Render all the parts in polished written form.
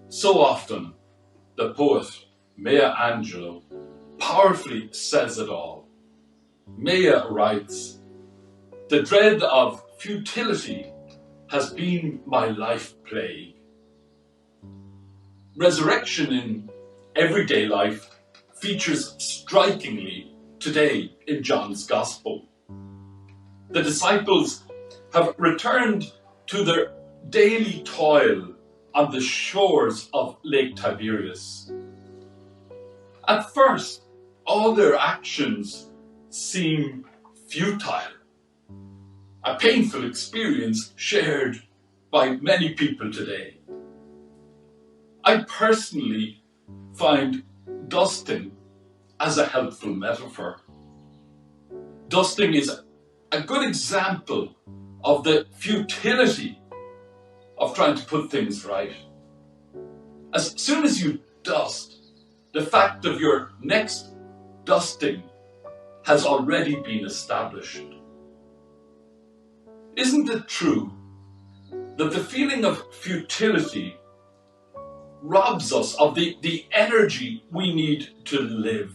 So often, the poet Maya Angelou powerfully says it all. Maya writes, "The dread of futility has been my life plague." Resurrection in everyday life features strikingly today in John's Gospel. The disciples have returned to their daily toil on the shores of Lake Tiberias. At first, all their actions seem futile, a painful experience shared by many people today. I personally find dusting as a helpful metaphor. Dusting is a good example of the futility of trying to put things right. As soon as you dust, the fact of your next dusting has already been established. Isn't it true that the feeling of futility robs us of the energy we need to live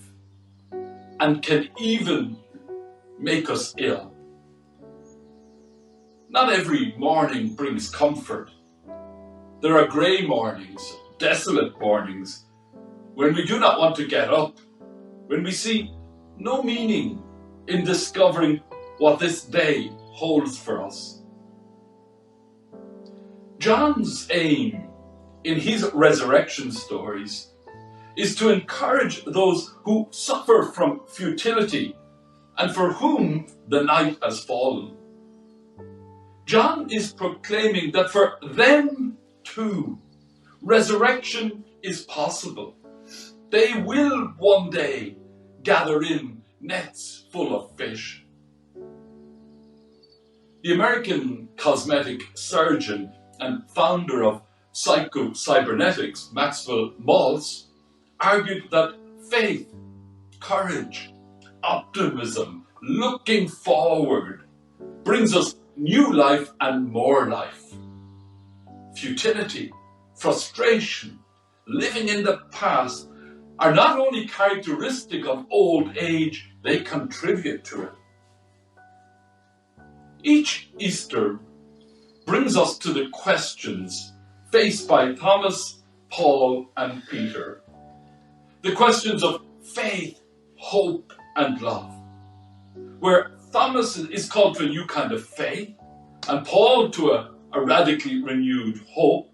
and can even make us ill? Not every morning brings comfort. There are grey mornings, desolate mornings, when we do not want to get up, when we see no meaning in discovering what this day holds for us. John's aim in his resurrection stories is to encourage those who suffer from futility and for whom the night has fallen. John is proclaiming that for them too, resurrection is possible. They will one day gather in nets full of fish. The American cosmetic surgeon and founder of Psycho-Cybernetics, Maxwell Maltz, argued that faith, courage, optimism, looking forward brings us new life and more life. Futility, frustration, living in the past are not only characteristic of old age, they contribute to it. Each Easter brings us to the questions faced by Thomas, Paul, and Peter. The questions of faith, hope, and love. Where Thomas is called to a new kind of faith, and Paul to a radically renewed hope,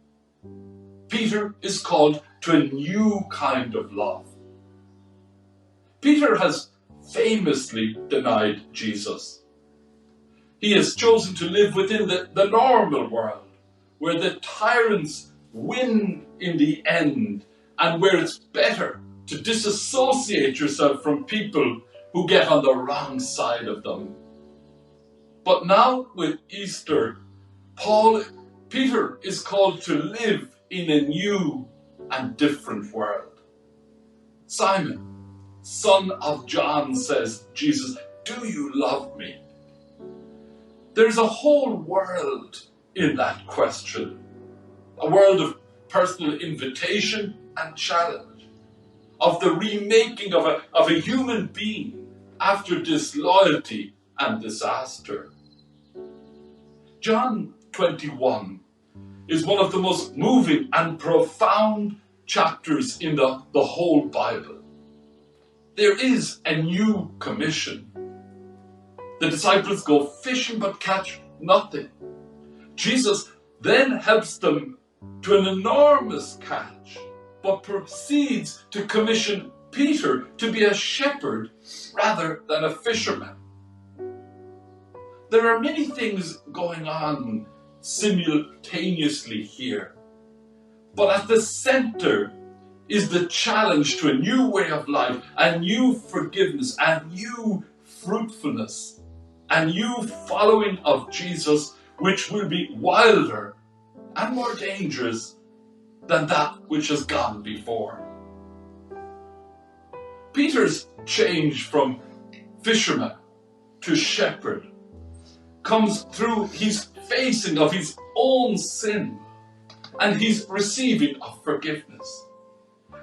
Peter is called to a new kind of love. Peter has famously denied Jesus. He has chosen to live within the normal world, where the tyrants win in the end, and where it's better to disassociate yourself from people who get on the wrong side of them. But now with Easter, Peter is called to live in a new and different world. Simon, son of John, says Jesus, "Do you love me?" There's a whole world in that question. A world of personal invitation and challenge. Of the remaking of a human being after disloyalty and disaster. John 21 is one of the most moving and profound chapters in the whole Bible. There is a new commission. The disciples go fishing but catch nothing. Jesus then helps them to an enormous catch, but proceeds to commission Peter to be a shepherd rather than a fisherman. There are many things going on simultaneously here, but at the center is the challenge to a new way of life, a new forgiveness, a new fruitfulness, a new following of Jesus, which will be wilder and more dangerous than that which has gone before. Peter's change from fisherman to shepherd comes through his facing of his own sin. and he's receiving of forgiveness.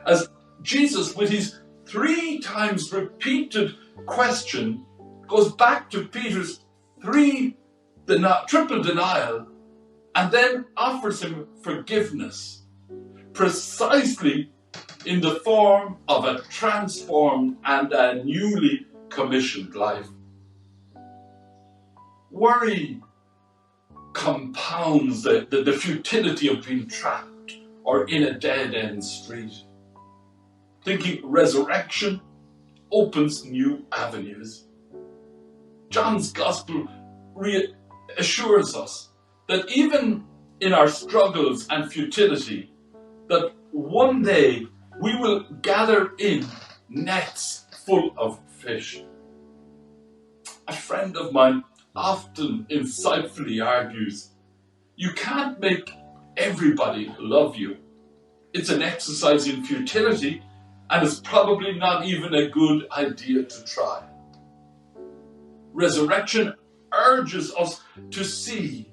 As Jesus, with his 3 times repeated question, goes back to Peter's triple denial, and then offers him forgiveness, precisely in the form of a transformed and a newly commissioned life. Worry compounds the futility of being trapped or in a dead-end street. Thinking resurrection opens new avenues. John's Gospel reassures us that even in our struggles and futility, that one day we will gather in nets full of fish. A friend of mine often insightfully argues, you can't make everybody love you. It's an exercise in futility, and it's probably not even a good idea to try. Resurrection urges us to see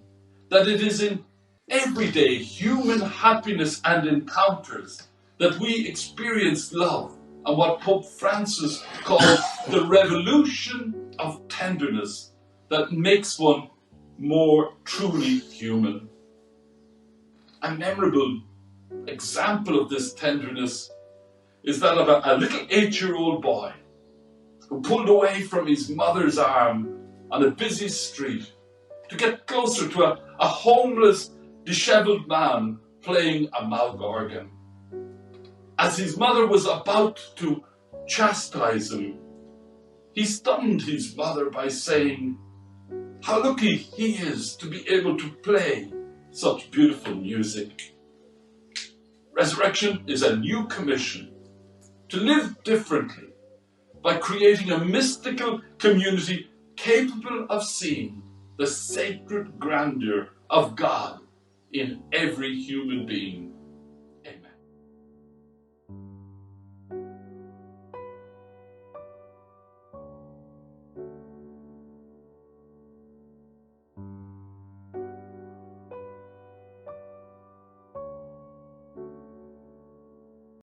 that it is in everyday human happiness and encounters that we experience love, and what Pope Francis calls the revolution of tenderness that makes one more truly human. A memorable example of this tenderness is that of a little 8-year-old boy who pulled away from his mother's arm on a busy street to get closer to a homeless, disheveled man playing a mouth organ. As his mother was about to chastise him, he stunned his mother by saying, how lucky he is to be able to play such beautiful music. Resurrection is a new commission to live differently by creating a mystical community capable of seeing the sacred grandeur of God in every human being